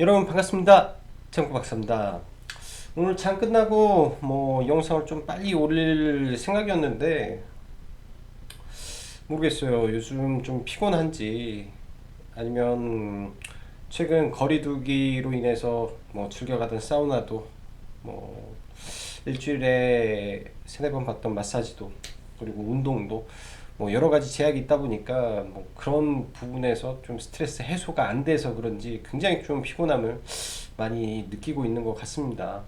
여러분 반갑습니다. 정구 박사입니다. 오늘 장 끝나고 영상을 좀 빨리 올릴 생각이었는데 모르겠어요. 요즘 좀 피곤한지 아니면 최근 거리두기로 인해서 즐겨가던 사우나도 뭐 일주일에 세네 번 받던 마사지도 그리고 운동도 여러 가지 제약이 있다 보니까 그런 부분에서 좀 스트레스 해소가 안 돼서 그런지 굉장히 좀 피곤함을 많이 느끼고 있는 것 같습니다.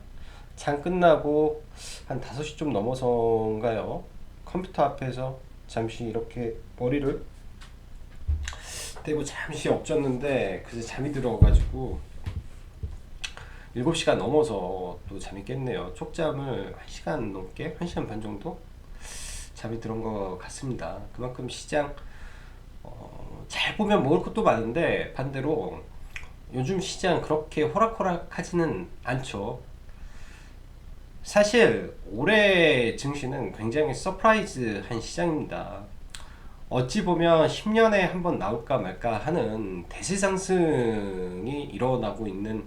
장 끝나고 한 5시 좀 넘어서인가요? 컴퓨터 앞에서 잠시 이렇게 머리를 대고 잠시 엎졌는데 그래서 잠이 들어가지고 7시가 넘어서 또 잠이 깼네요. 쪽잠을 1시간 넘게, 1시간 반 정도 잠이 들은 것 같습니다. 그만큼 시장 잘 보면 먹을 것도 많은데 반대로 요즘 시장 그렇게 호락호락하지는 않죠. 사실 올해 증시는 굉장히 서프라이즈한 시장입니다. 어찌 보면 10년에 한번 나올까 말까 하는 대세 상승이 일어나고 있는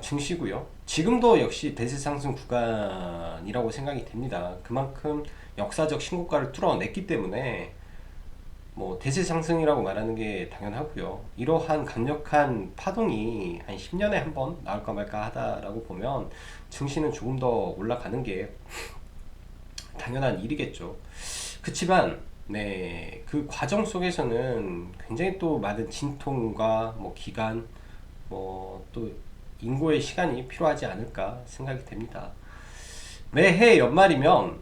증시고요. 지금도 역시 대세 상승 구간이라고 생각이 됩니다. 그만큼 역사적 신고가를 뚫어냈기 때문에 대세 상승이라고 말하는 게 당연하고요. 이러한 강력한 파동이 한 10년에 한번 나올까 말까 하다라고 보면 증시는 조금 더 올라가는 게 당연한 일이겠죠. 그치만 네, 그 과정 속에서는 굉장히 또 많은 진통과 기간, 또 인고의 시간이 필요하지 않을까 생각이 됩니다. 매해 연말이면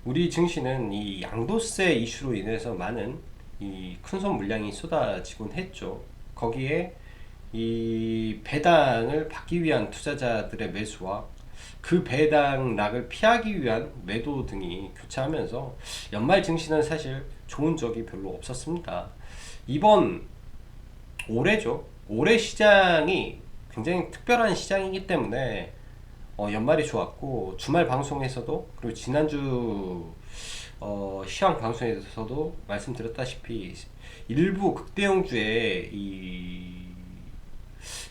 우리 증시는 이 양도세 이슈로 인해서 많은 이 큰손 물량이 쏟아지곤 했죠. 거기에 이 배당을 받기 위한 투자자들의 매수와 그 배당락을 피하기 위한 매도 등이 교차하면서 연말 증시는 사실 좋은 적이 별로 없었습니다. 이번 올해죠. 올해 시장이 굉장히 특별한 시장이기 때문에 연말이 좋았고 주말 방송에서도 그리고 지난주 시황 방송에서도 말씀드렸다시피 일부 극대형주의 이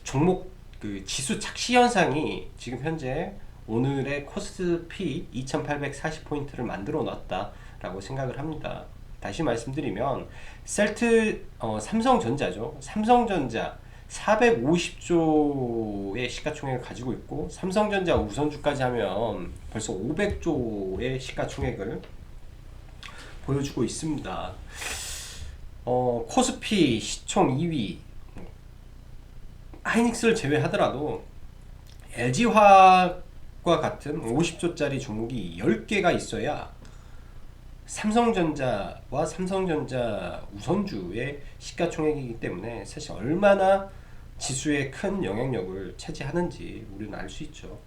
종목 그 지수 착시 현상이 지금 현재 오늘의 코스피 2840포인트를 만들어 놨다라고 생각을 합니다. 다시 말씀드리면 삼성전자죠. 삼성전자 450조의 시가총액을 가지고 있고 삼성전자 우선주까지 하면 벌써 500조의 시가총액을 보여주고 있습니다. 코스피 시총 2위 하이닉스를 제외하더라도 LG화학과 같은 50조짜리 종목이 10개가 있어야 삼성전자와 삼성전자 우선주의 시가총액이기 때문에 사실 얼마나 지수에 큰 영향력을 차지하는지 우리는 알 수 있죠.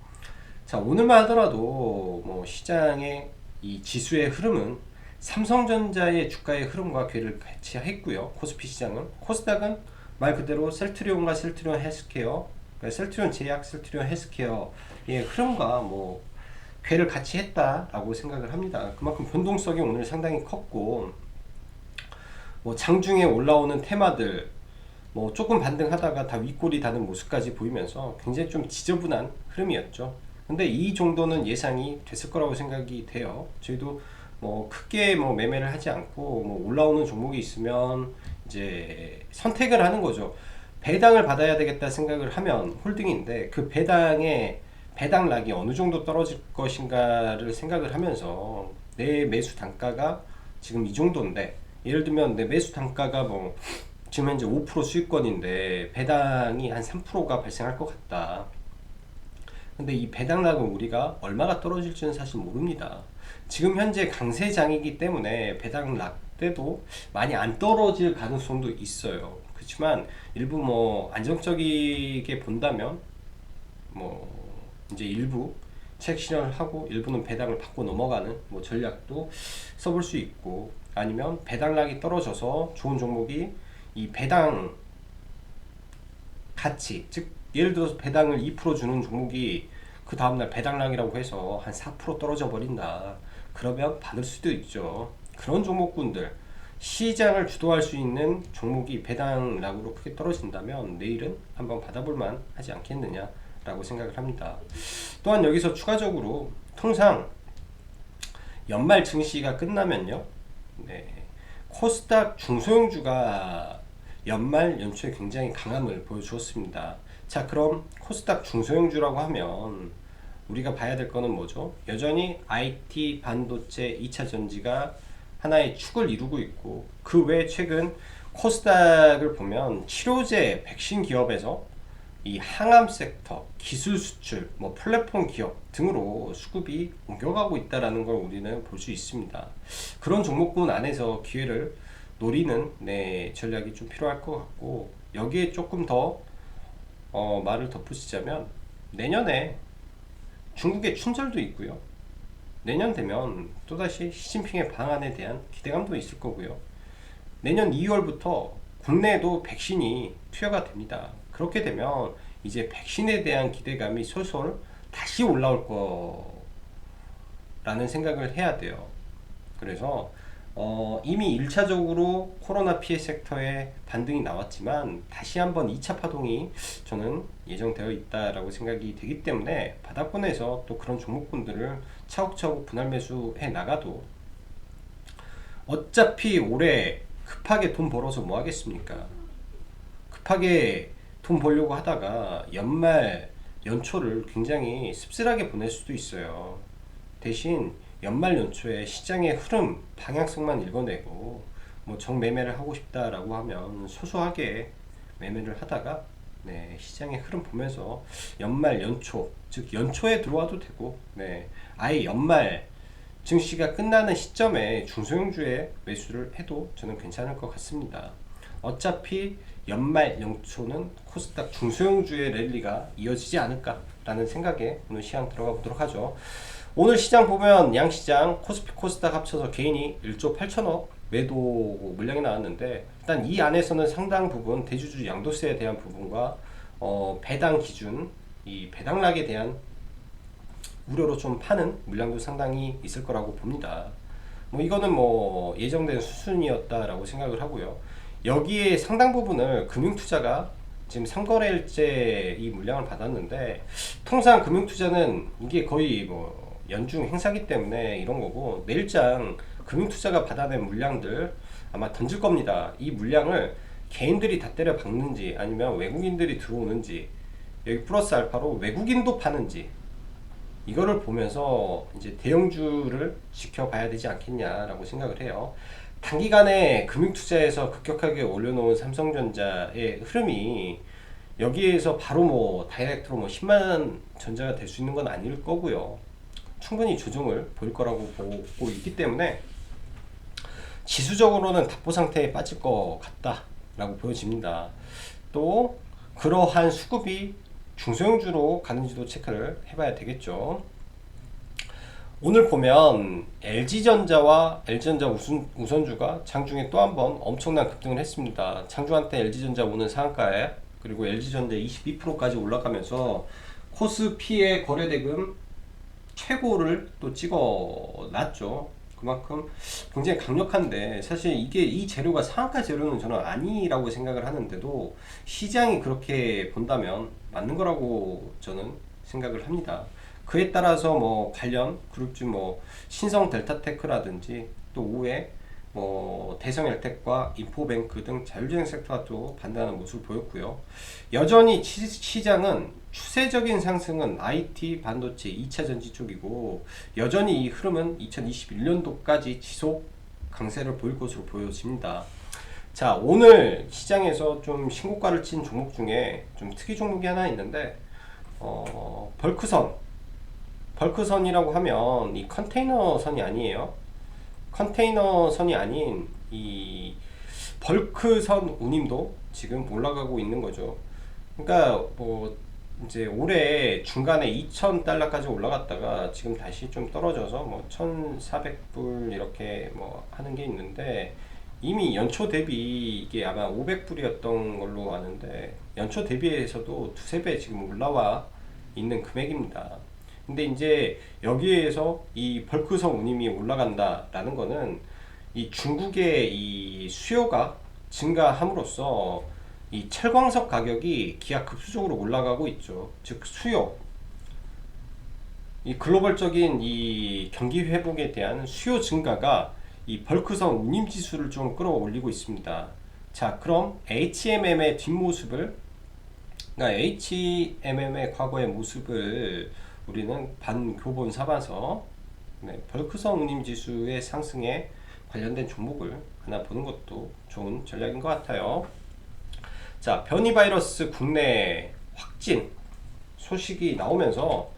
자, 오늘만 하더라도 시장의 이 지수의 흐름은 삼성전자의 주가의 흐름과 괴를 같이 했고요. 코스피 시장은 코스닥은 말 그대로 셀트리온과 셀트리온 헬스케어, 그러니까 셀트리온 제약, 셀트리온 헬스케어의 흐름과 괴를 같이 했다라고 생각을 합니다. 그만큼 변동성이 오늘 상당히 컸고 장중에 올라오는 테마들 조금 반등하다가 다 윗골이 다는 모습까지 보이면서 굉장히 좀 지저분한 흐름이었죠. 근데 이 정도는 예상이 됐을 거라고 생각이 돼요. 저희도 크게 매매를 하지 않고 올라오는 종목이 있으면 이제 선택을 하는 거죠. 배당을 받아야 되겠다 생각을 하면 홀딩인데 그 배당의 배당락이 어느 정도 떨어질 것인가를 생각을 하면서 내 매수 단가가 지금 이 정도인데 예를 들면 내 매수 단가가 지금 현재 5% 수익권인데 배당이 한 3%가 발생할 것 같다. 근데 이 배당락은 우리가 얼마가 떨어질지는 사실 모릅니다. 지금 현재 강세장이기 때문에 배당락 때도 많이 안 떨어질 가능성도 있어요. 그렇지만 일부 안정적이게 본다면 뭐 이제 일부 책 실현을 하고 일부는 배당을 받고 넘어가는 전략도 써볼 수 있고 아니면 배당락이 떨어져서 좋은 종목이 이 배당 가치 즉 예를 들어서 배당을 2% 주는 종목이 그 다음날 배당락이라고 해서 한 4% 떨어져 버린다. 그러면 받을 수도 있죠. 그런 종목군들 시장을 주도할 수 있는 종목이 배당락으로 크게 떨어진다면 내일은 한번 받아볼만 하지 않겠느냐라고 생각을 합니다. 또한 여기서 추가적으로 통상 연말 증시가 끝나면요, 네, 코스닥 중소형주가 연말 연초에 굉장히 강함을 보여주었습니다. 자, 그럼 코스닥 중소형주라고 하면 우리가 봐야 될 거는 뭐죠? 여전히 IT, 반도체, 2차 전지가 하나의 축을 이루고 있고, 그 외에 최근 코스닥을 보면 치료제, 백신 기업에서 이 항암 섹터, 기술 수출, 뭐 플랫폼 기업 등으로 수급이 옮겨가고 있다라는 걸 우리는 볼 수 있습니다. 그런 종목군 안에서 기회를 노리는 전략이 좀 필요할 것 같고, 여기에 조금 더 말을 덧붙이자면 내년에 중국의 춘절도 있고요. 내년 되면 또다시 시진핑의 방안에 대한 기대감도 있을 거고요. 내년 2월부터 국내에도 백신이 투여가 됩니다. 그렇게 되면 이제 백신에 대한 기대감이 솔솔 다시 올라올 거라는 생각을 해야 돼요. 그래서 이미 1차적으로 코로나 피해 섹터에 반등이 나왔지만 다시 한번 2차 파동이 저는 예정되어 있다라고 생각이 되기 때문에 바닥권에서 또 그런 종목군들을 차곡차곡 분할 매수해 나가도 어차피 올해 급하게 돈 벌어서 뭐 하겠습니까? 급하게 돈 벌려고 하다가 연말 연초를 굉장히 씁쓸하게 보낼 수도 있어요. 대신 연말 연초에 시장의 흐름 방향성만 읽어내고 뭐 정매매를 하고 싶다라고 하면 소소하게 매매를 하다가 시장의 흐름 보면서 연말 연초, 즉 연초에 들어와도 되고, 아예 연말 증시가 끝나는 시점에 중소형주에 매수를 해도 저는 괜찮을 것 같습니다. 어차피 연말 연초는 코스닥 중소형주의 랠리가 이어지지 않을까라는 생각에 오늘 시장 들어가 보도록 하죠. 오늘 시장 보면 양시장 코스피 코스닥 합쳐서 개인이 1조 8천억 매도 물량이 나왔는데, 일단 이 안에서는 상당 부분 대주주 양도세에 대한 부분과 배당 기준, 이 배당락에 대한 우려로 좀 파는 물량도 상당히 있을 거라고 봅니다. 뭐 이거는 뭐 예정된 수순이었다라고 생각을 하고요. 여기에 상당 부분을 금융투자가 지금 3거래일째 이 물량을 받았는데, 통상 금융투자는 이게 거의 뭐 연중 행사기 때문에 이런 거고, 내일장 금융투자가 받아낸 물량들 아마 던질 겁니다. 이 물량을 개인들이 다 때려 박는지 아니면 외국인들이 들어오는지, 여기 플러스 알파로 외국인도 파는지, 이거를 보면서 이제 대형주를 지켜봐야 되지 않겠냐라고 생각을 해요. 단기간에 금융투자에서 급격하게 올려놓은 삼성전자의 흐름이 여기에서 바로 뭐 다이렉트로 뭐 10만 전자가 될 수 있는 건 아닐 거고요. 충분히 조정을 보일 거라고 보고 있기 때문에 지수적으로는 답보 상태에 빠질 것 같다라고 보여집니다. 또 그러한 수급이 중소형주로 가는지도 체크를 해봐야 되겠죠. 오늘 보면 LG전자와 LG전자 우선주가 장중에 또 한 번 엄청난 급등을 했습니다. 장중한테 LG전자 오는 상한가에, 그리고 LG전자 22%까지 올라가면서 코스피의 거래대금 최고를 또 찍어놨죠. 그만큼 굉장히 강력한데, 사실 이게 이 재료가 상한가 재료는 저는 아니라고 생각을 하는데도 시장이 그렇게 본다면 맞는 거라고 저는 생각을 합니다. 그에 따라서 뭐 관련 그룹주 뭐 신성 델타테크라든지 또 우에 뭐 대성엘텍과 인포뱅크 등 자율주행 섹터가 또 반등하는 모습을 보였고요. 여전히 시장은 추세적인 상승은 IT, 반도체, 2차 전지 쪽이고, 여전히 이 흐름은 2021년도까지 지속 강세를 보일 것으로 보여집니다. 자, 오늘 시장에서 좀 신고가를 친 종목 중에 좀 특이 종목이 하나 있는데, 벌크선이라고 하면 이 컨테이너 선이 아니에요. 컨테이너 선이 아닌 이 벌크선 운임도 지금 올라가고 있는 거죠. 그러니까 뭐 이제 올해 중간에 2,000달러까지 올라갔다가 지금 다시 좀 떨어져서 뭐 1,400불 이렇게 뭐 하는 게 있는데, 이미 연초 대비 이게 아마 500불이었던 걸로 아는데 연초 대비해서도 두세 배 지금 올라와 있는 금액입니다. 근데 이제 여기에서 이 벌크성 운임이 올라간다라는 거는 이 중국의 이 수요가 증가함으로써 이 철광석 가격이 기하급수적으로 올라가고 있죠. 즉 수요, 이 글로벌적인 이 경기 회복에 대한 수요 증가가 이 벌크성 운임 지수를 좀 끌어올리고 있습니다. 자, 그럼 HMM의 뒷모습을, 그러니까 HMM의 과거의 모습을 우리는 반교본 삼아서 벌크성 운임 지수의 상승에 관련된 종목을 하나 보는 것도 좋은 전략인 것 같아요. 자, 변이 바이러스 국내 확진 소식이 나오면서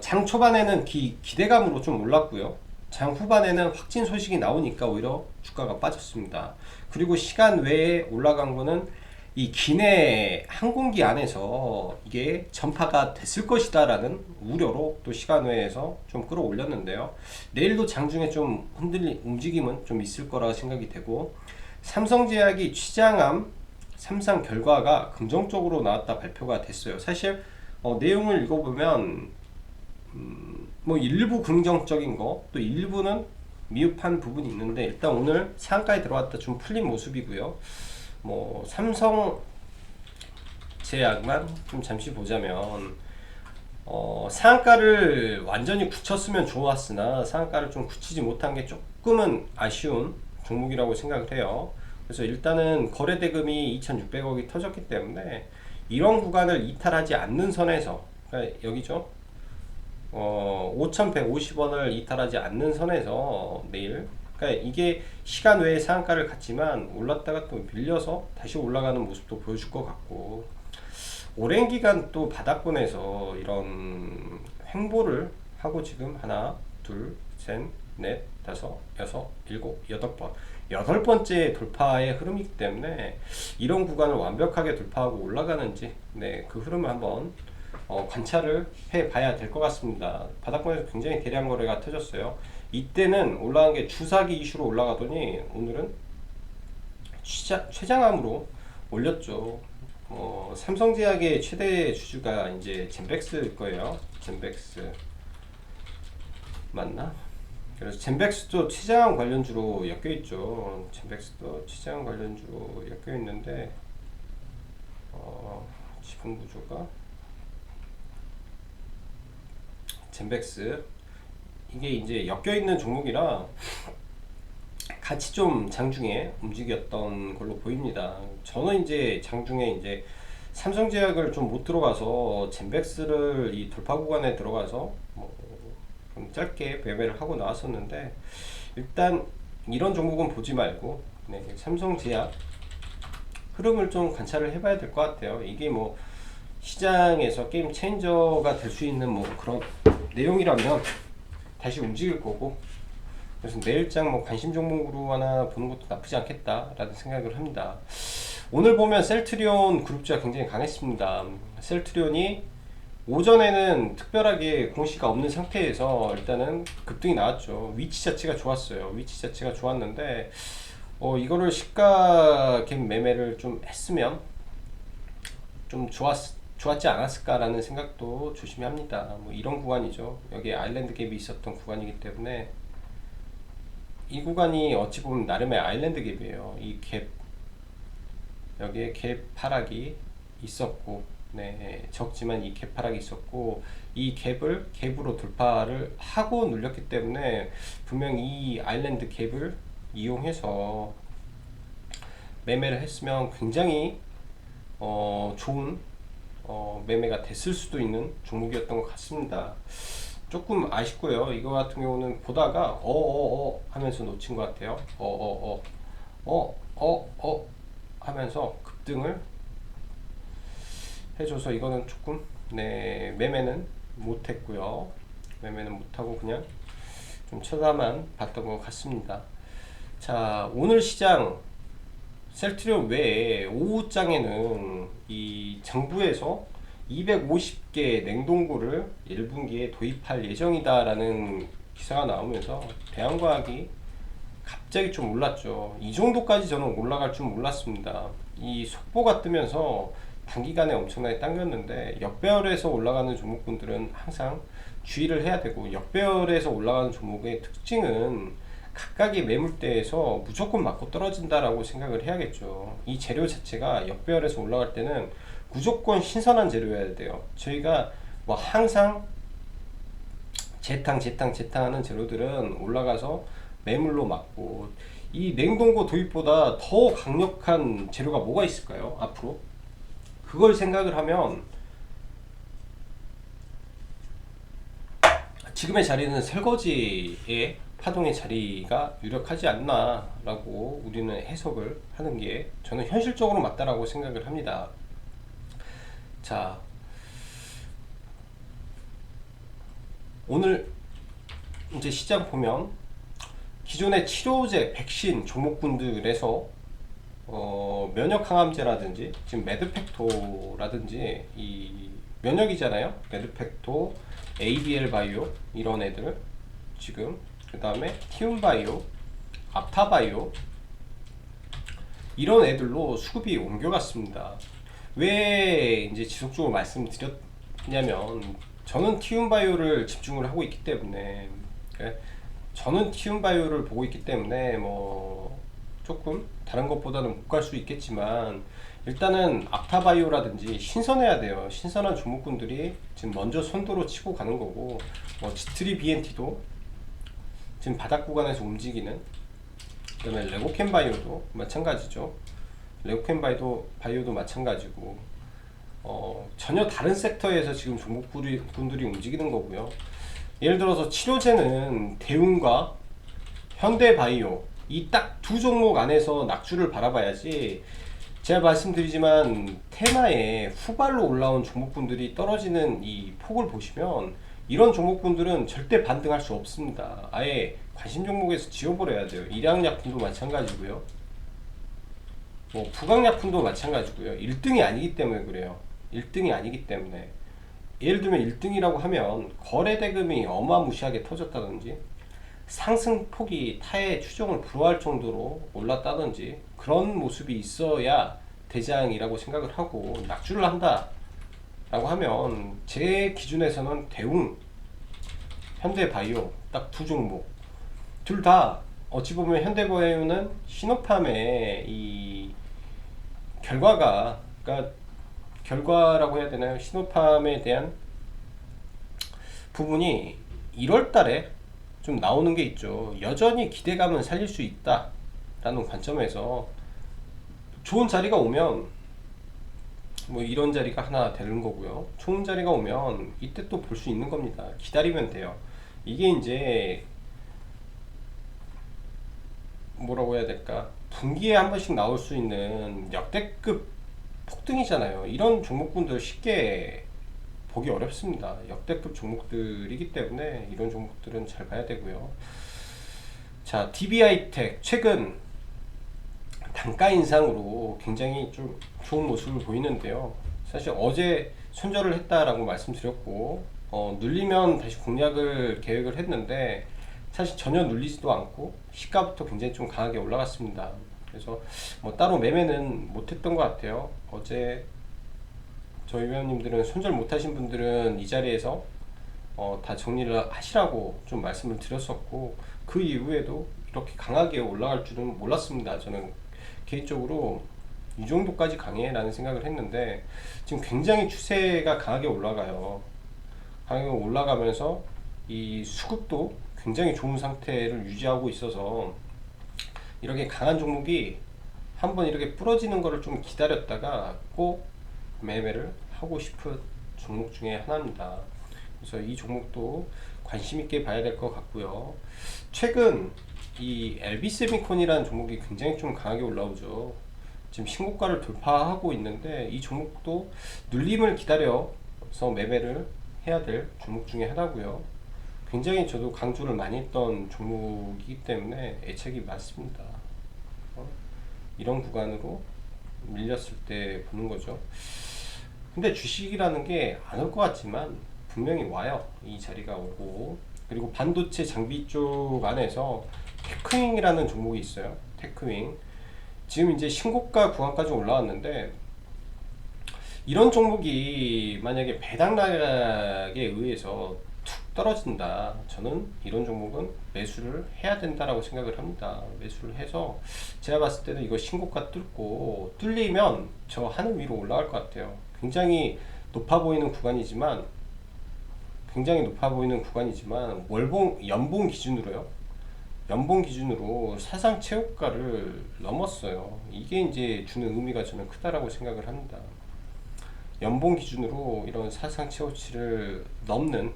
장 초반에는 기대감으로 좀 올랐고요. 장 후반에는 확진 소식이 나오니까 오히려 주가가 빠졌습니다. 그리고 시간 외에 올라간 거는 이 기내 항공기 안에서 이게 전파가 됐을 것이다 라는 우려로 또 시간 외에서 좀 끌어올렸는데요. 내일도 장중에 좀 움직임은 좀 있을 거라 생각이 되고, 삼성제약이 취장암 3상 결과가 긍정적으로 나왔다 발표가 됐어요. 사실 내용을 읽어보면 뭐 일부 긍정적인 거, 또 일부는 미흡한 부분이 있는데, 일단 오늘 상한가에 들어왔다 좀 풀린 모습이고요. 뭐 삼성 제약만 좀 잠시 보자면 상한가를 완전히 굳혔으면 좋았으나 상한가를 좀 굳히지 못한 게 조금은 아쉬운 종목이라고 생각을 해요. 그래서 일단은 거래 대금이 2,600억이 터졌기 때문에 이런 구간을 이탈하지 않는 선에서, 그러니까 여기죠. 5,150원을 이탈하지 않는 선에서 내일, 그러니까 이게 시간 외에 상한가를 갔지만 올랐다가 또 밀려서 다시 올라가는 모습도 보여줄 것 같고, 오랜 기간 또 바닥권에서 이런 횡보를 하고 지금 하나, 둘, 셋, 넷, 다섯, 여섯, 일곱, 여덟 번째 돌파의 흐름이기 때문에 이런 구간을 완벽하게 돌파하고 올라가는지, 그 흐름을 한번 관찰을 해 봐야 될 것 같습니다. 바닥권에서 굉장히 대량 거래가 터졌어요. 이때는 올라간 게 주사기 이슈로 올라가더니 오늘은 최장암으로 올렸죠. 삼성제약의 최대 주주가 이제 젠백스일 거예요. 젠백스 맞나? 그래서 젠백스도 최장암 관련주로 엮여 있죠. 젠백스도 최장암 관련주로 엮여 있는데 지분 구조가 젠백스 이게 이제 엮여 있는 종목이라 같이 좀 장중에 움직였던 걸로 보입니다. 저는 이제 장중에 이제 삼성제약을 좀 못 들어가서 젠백스를 이 돌파 구간에 들어가서 좀 짧게 매매를 하고 나왔었는데, 일단 이런 종목은 보지 말고 삼성제약 흐름을 좀 관찰을 해봐야 될 것 같아요. 이게 뭐 시장에서 게임 체인저가 될 수 있는 뭐 그런 내용이라면 다시 움직일 거고, 그래서 내일장 뭐 관심 종목으로 하나 보는 것도 나쁘지 않겠다라는 생각을 합니다. 오늘 보면 셀트리온 그룹주가 굉장히 강했습니다. 셀트리온이 오전에는 특별하게 공시가 없는 상태에서 일단은 급등이 나왔죠. 위치 자체가 좋았어요. 위치 자체가 좋았는데 이거를 시가 갭 매매를 좀 했으면 좀 좋았지 않았을까라는 생각도 조심히 합니다. 뭐 이런 구간이죠. 여기 아일랜드 갭이 있었던 구간이기 때문에 이 구간이 어찌 보면 나름의 아일랜드 갭이에요. 이 갭, 여기에 갭 하락이 있었고, 적지만 이 갭 하락이 있었고, 이 갭을 갭으로 돌파를 하고 눌렸기 때문에 분명 이 아일랜드 갭을 이용해서 매매를 했으면 굉장히 좋은 매매가 됐을 수도 있는 종목이었던 것 같습니다. 조금 아쉽고요. 이거 같은 경우는 보다가 하면서 놓친 것 같아요. 하면서 급등을 해줘서 이거는 조금 매매는 못했고요. 매매는 못하고 그냥 좀 쳐다만 봤던 것 같습니다. 자, 오늘 시장 셀트리온 외에 오후장에는 이 정부에서 250개 냉동고를 1분기에 도입할 예정이다 라는 기사가 나오면서 대한과학이 갑자기 좀 올랐죠. 이 정도까지 저는 올라갈 줄 몰랐습니다. 이 속보가 뜨면서 단기간에 엄청나게 당겼는데, 역배열에서 올라가는 종목군들은 항상 주의를 해야 되고, 역배열에서 올라가는 종목의 특징은 각각의 매물대에서 무조건 맞고 떨어진다라고 생각을 해야겠죠. 이 재료 자체가 역배열에서 올라갈 때는 무조건 신선한 재료여야 돼요. 저희가 뭐 항상 재탕 하는 재료들은 올라가서 매물로 맞고, 이 냉동고 도입보다 더 강력한 재료가 뭐가 있을까요? 앞으로 그걸 생각을 하면 지금의 자리는 설거지의 파동의 자리가 유력하지 않나 라고 우리는 해석을 하는 게 저는 현실적으로 맞다라고 생각을 합니다. 자, 오늘 이제 시장 보면 기존의 치료제, 백신 종목군들에서 면역 항암제라든지 지금 매드팩토라든지 이 면역이잖아요. 매드팩토, ABL 바이오 이런 애들 지금, 그 다음에 티움바이오, 앞타바이오 이런 애들로 수급이 옮겨갔습니다. 왜 이제 지속적으로 말씀드렸냐면 저는 티움바이오를 집중을 하고 있기 때문에, 저는 티움바이오를 보고 있기 때문에 뭐 조금 다른 것보다는 못 갈 수 있겠지만 일단은 앞타바이오라든지 신선해야 돼요. 신선한 종목군들이 지금 먼저 선도로 치고 가는 거고, 뭐 G3 BNT도 지금 바닥 구간에서 움직이는, 그 다음에 레고캔 바이오도 마찬가지죠. 레고캔 바이오도 마찬가지고, 전혀 다른 섹터에서 지금 종목군들이 움직이는 거고요. 예를 들어서 치료제는 대웅과 현대바이오 이 딱 두 종목 안에서 낙주를 바라봐야지, 제가 말씀드리지만 테마에 후발로 올라온 종목군들이 떨어지는 이 폭을 보시면 이런 종목군들은 절대 반등할 수 없습니다. 아예 관심 종목에서 지워버려야 돼요. 일양약품도 마찬가지고요. 뭐 부강약품도 마찬가지고요. 1등이 아니기 때문에 그래요. 1등이 아니기 때문에. 예를 들면 1등이라고 하면 거래대금이 어마무시하게 터졌다든지 상승폭이 타의 추종을 불허할 정도로 올랐다든지 그런 모습이 있어야 대장이라고 생각을 하고 낙주를 한다 라고 하면, 제 기준에서는 대웅, 현대바이오 딱 두 종목, 둘 다 어찌 보면 현대바이오는 시노팜의 이 그러니까 결과라고 해야 되나요? 시노팜에 대한 부분이 1월 달에 좀 나오는 게 있죠. 여전히 기대감은 살릴 수 있다 라는 관점에서 좋은 자리가 오면 뭐 이런 자리가 하나 되는 거고요. 좋은 자리가 오면 이때 또 볼 수 있는 겁니다. 기다리면 돼요. 이게 이제 뭐라고 해야 될까, 분기에 한 번씩 나올 수 있는 역대급 폭등이잖아요. 이런 종목군들 쉽게 보기 어렵습니다. 역대급 종목들이기 때문에 이런 종목들은 잘 봐야 되고요. 자, DB하이텍 최근 단가 인상으로 굉장히 좀 좋은 모습을 보이는데요. 사실 어제 손절을 했다라고 말씀드렸고, 눌리면 다시 공략을 계획을 했는데 사실 전혀 눌리지도 않고 시가부터 굉장히 좀 강하게 올라갔습니다. 그래서 뭐 따로 매매는 못했던 것 같아요. 어제 저희 회원님들은 손절 못하신 분들은 이 자리에서 다 정리를 하시라고 좀 말씀을 드렸었고, 그 이후에도 이렇게 강하게 올라갈 줄은 몰랐습니다. 저는 개인적으로 이 정도까지 강해 라는 생각을 했는데 지금 굉장히 추세가 강하게 올라가요. 강하게 올라가면서 이 수급도 굉장히 좋은 상태를 유지하고 있어서 이렇게 강한 종목이 한번 이렇게 부러지는 거를 좀 기다렸다가 꼭 매매를 하고 싶은 종목 중에 하나입니다. 그래서 이 종목도 관심 있게 봐야 될 것 같고요. 최근 이 LB세미콘이라는 종목이 굉장히 좀 강하게 올라오죠. 지금 신고가를 돌파하고 있는데 이 종목도 눌림을 기다려서 매매를 해야 될 종목 중에 하나고요. 굉장히 저도 강조를 많이 했던 종목이기 때문에 애착이 많습니다. 이런 구간으로 밀렸을 때 보는 거죠. 근데 주식이라는 게 안 올 것 같지만 분명히 와요. 이 자리가 오고. 그리고 반도체 장비 쪽 안에서 테크윙이라는 종목이 있어요. 테크윙 지금 이제 신고가 구간까지 올라왔는데, 이런 종목이 만약에 배당락에 의해서 툭 떨어진다. 저는 이런 종목은 매수를 해야 된다라고 생각을 합니다. 매수를 해서 제가 봤을 때는 이거 신고가 뚫고 뚫리면 저 하늘 위로 올라갈 것 같아요. 굉장히 높아 보이는 구간이지만 월봉 연봉 기준으로요. 연봉 기준으로 사상 최고가를 넘었어요. 이게 이제 주는 의미가 저는 크다라고 생각을 합니다. 연봉 기준으로 이런 사상 최고치를 넘는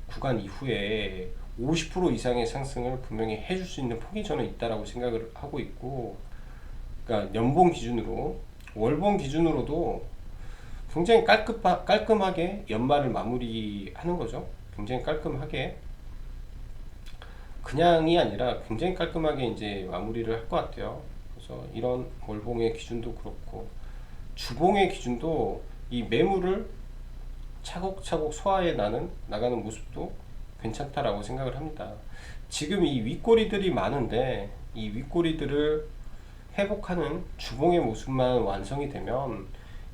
구간 이후에 50% 이상의 상승을 분명히 해줄 수 있는 폭이 저는 있다라고 생각을 하고 있고, 그러니까 연봉 기준으로, 월봉 기준으로도 굉장히 깔끔하게 연말을 마무리하는 거죠. 굉장히 깔끔하게, 그냥이 아니라 굉장히 깔끔하게 이제 마무리를 할 것 같아요. 그래서 이런 월봉의 기준도 그렇고 주봉의 기준도 이 매물을 차곡차곡 소화해 나가는 모습도 괜찮다라고 생각을 합니다. 지금 이 윗꼬리들이 많은데 이 윗꼬리들을 회복하는 주봉의 모습만 완성이 되면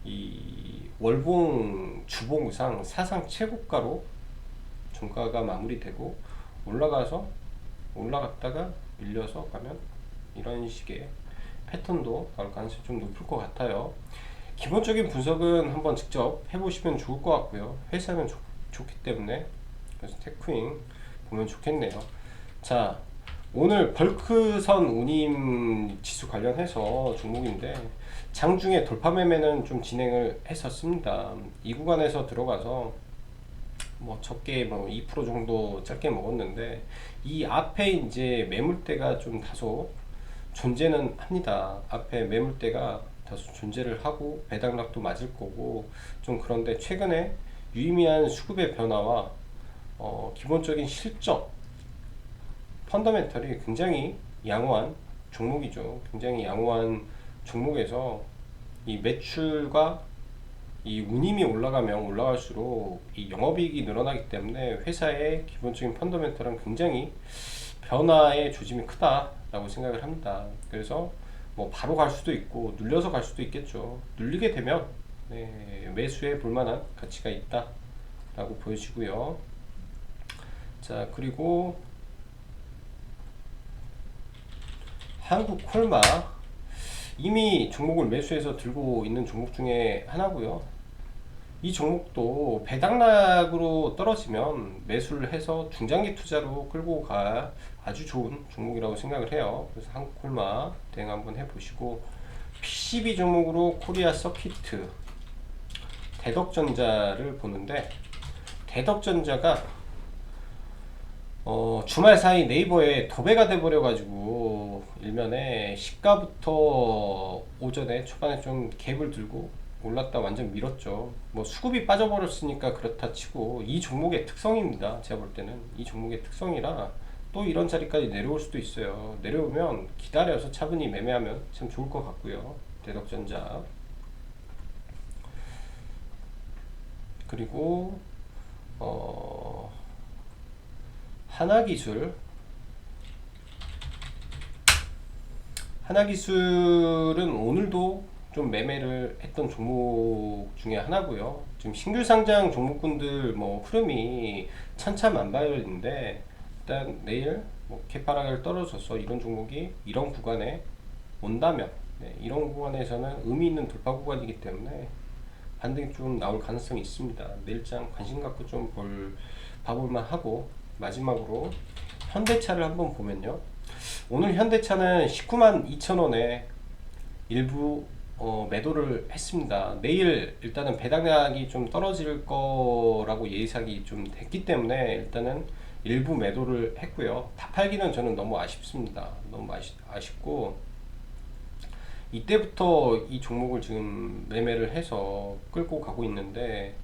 이 월봉 주봉 의상 사상 최고가로 종가가 마무리되고 올라갔다가 밀려서 가면 이런 식의 패턴도 나올 가능성이 좀 높을 것 같아요. 기본적인 분석은 한번 직접 해보시면 좋을 것 같고요. 회사는 좋기 때문에 그래서 테크윙 보면 좋겠네요. 자, 오늘 벌크선 운임 지수 관련해서 종목인데 장중에 돌파 매매는 좀 진행을 했었습니다. 이 구간에서 들어가서 뭐 적게 뭐 2% 정도 짧게 먹었는데 이 앞에 이제 매물대가 좀 다소 존재는 합니다. 앞에 매물대가 다소 존재를 하고 배당락도 맞을 거고 좀 그런데 최근에 유의미한 수급의 변화와 기본적인 실적 펀더멘털이 굉장히 양호한 종목이죠. 굉장히 양호한 종목에서 이 매출과 이 운임이 올라가면 올라갈수록 이 영업이익이 늘어나기 때문에 회사의 기본적인 펀더멘털은 굉장히 변화의 조짐이 크다라고 생각을 합니다. 그래서 뭐 바로 갈 수도 있고 눌려서 갈 수도 있겠죠. 눌리게 되면 매수해 볼 만한 가치가 있다라고 보여지고요. 자, 그리고 한국콜마 이미 종목을 매수해서 들고 있는 종목 중에 하나고요. 이 종목도 배당락으로 떨어지면 매수를 해서 중장기 투자로 끌고 가 아주 좋은 종목이라고 생각을 해요. 그래서 한국콜마 대응 한번 해보시고 PCB 종목으로 코리아 서키트 대덕전자를 보는데 대덕전자가 주말 사이 네이버에 도배가 돼버려 가지고 일면에 시가부터 오전에 초반에 좀 갭을 들고 올랐다 완전 밀었죠. 뭐 수급이 빠져버렸으니까 그렇다 치고 이 종목의 특성입니다. 제가 볼 때는 이 종목의 특성이라 또 이런 자리까지 내려올 수도 있어요. 내려오면 기다려서 차분히 매매하면 참 좋을 것 같고요. 대덕전자 그리고 하나기술은 오늘도 좀 매매를 했던 종목 중에 하나고요. 지금 신규 상장 종목군들 뭐 흐름이 천차만별인데 일단 내일 뭐 개파락을 떨어져서 이런 종목이 이런 구간에 온다면 이런 구간에서는 의미 있는 돌파 구간이기 때문에 반등이 좀 나올 가능성이 있습니다. 내일장 관심 갖고 좀 봐볼만 하고 마지막으로 현대차를 한번 보면요. 오늘 현대차는 19만 2천원에 일부 매도를 했습니다. 내일 일단은 배당량이 좀 떨어질 거라고 예상이 좀 됐기 때문에 일단은 일부 매도를 했고요. 다 팔기는 저는 너무 아쉽습니다. 너무 아쉽고 이때부터 이 종목을 지금 매매를 해서 끌고 가고 있는데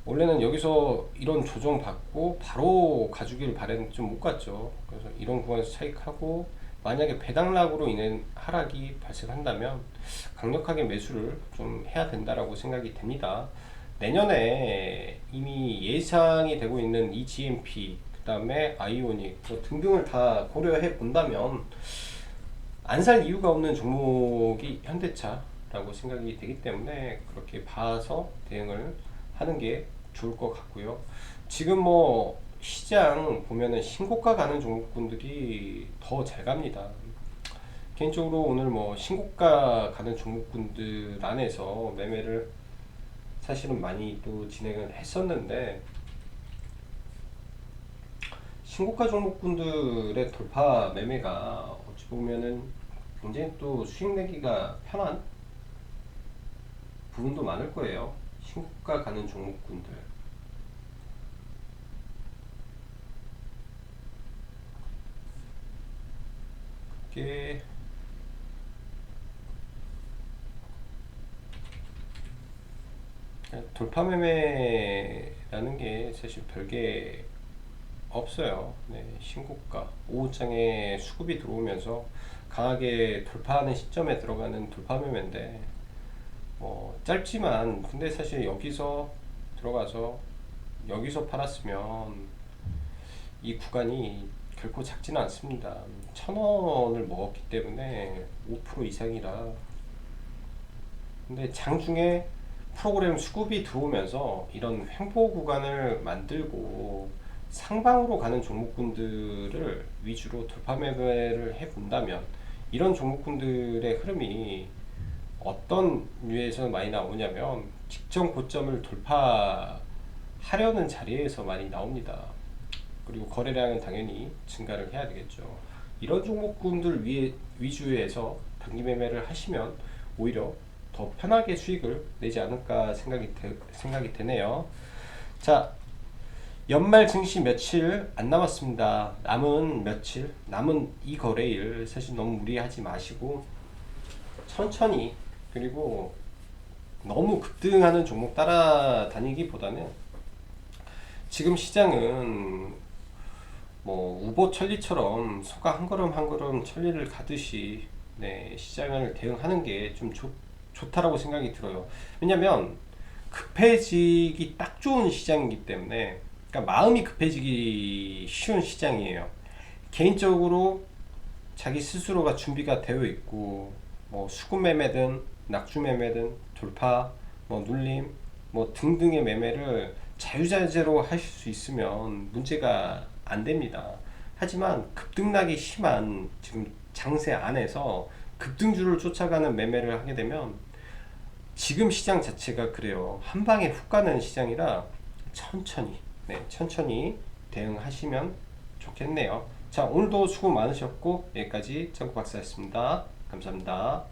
원래는 여기서 이런 조정 받고 바로 가주길 바랬는데 좀 못 갔죠. 그래서 이런 구간에서 차익하고 만약에 배당락으로 인한 하락이 발생한다면 강력하게 매수를 좀 해야 된다라고 생각이 됩니다. 내년에 이미 예상이 되고 있는 EGMP 그 다음에 아이오닉 뭐 등등을 다 고려해 본다면 안 살 이유가 없는 종목이 현대차라고 생각이 되기 때문에 그렇게 봐서 대응을 하는 게 좋을 것 같고요. 지금 뭐 시장 보면은 신고가 가는 종목군들이 더 잘 갑니다. 개인적으로 오늘 뭐 신고가 가는 종목군들 안에서 매매를 사실은 많이 또 진행을 했었는데, 신고가 종목군들의 돌파 매매가 어찌 보면은 굉장히 또 수익 내기가 편한 부분도 많을 거예요. 신고가 가는 종목군들. 이게 돌파 매매라는 게 사실 별게 없어요. 네, 신고가 오후장에 수급이 들어오면서 강하게 돌파하는 시점에 들어가는 돌파 매매인데, 짧지만 근데 사실 여기서 들어가서 여기서 팔았으면 이 구간이 결코 작지는 않습니다. 1,000원을 먹었기 때문에 5% 이상이라. 근데 장중에 프로그램 수급이 들어오면서 이런 횡보 구간을 만들고 상방으로 가는 종목군들을 위주로 돌파 매매를 해본다면, 이런 종목군들의 흐름이 어떤 류에서 많이 나오냐면 직전 고점을 돌파하려는 자리에서 많이 나옵니다. 그리고 거래량은 당연히 증가를 해야 되겠죠. 이런 종목군들 위주에서 단기 매매를 하시면 오히려 더 편하게 수익을 내지 않을까 생각이 되네요. 자, 연말 증시 며칠 안 남았습니다. 남은 며칠, 남은 이 거래일 사실 너무 무리하지 마시고 천천히, 그리고 너무 급등하는 종목 따라다니기보다는 지금 시장은 뭐 우보 천리처럼 소가 한 걸음 한 걸음 천리를 가듯이, 네, 시장을 대응하는 게 좀 좋다라고 생각이 들어요. 왜냐면 급해지기 딱 좋은 시장이기 때문에, 그러니까 마음이 급해지기 쉬운 시장이에요. 개인적으로 자기 스스로가 준비가 되어 있고, 뭐 수급 매매든 낙주 매매든 돌파, 뭐 눌림, 뭐 등등의 매매를 자유자재로 하실 수 있으면 문제가 안 됩니다. 하지만 급등락이 심한 지금 장세 안에서 급등주를 쫓아가는 매매를 하게 되면, 지금 시장 자체가 그래요. 한 방에 훅 가는 시장이라 천천히, 네, 천천히 대응하시면 좋겠네요. 자, 오늘도 수고 많으셨고 여기까지 짱구 박사였습니다. 감사합니다.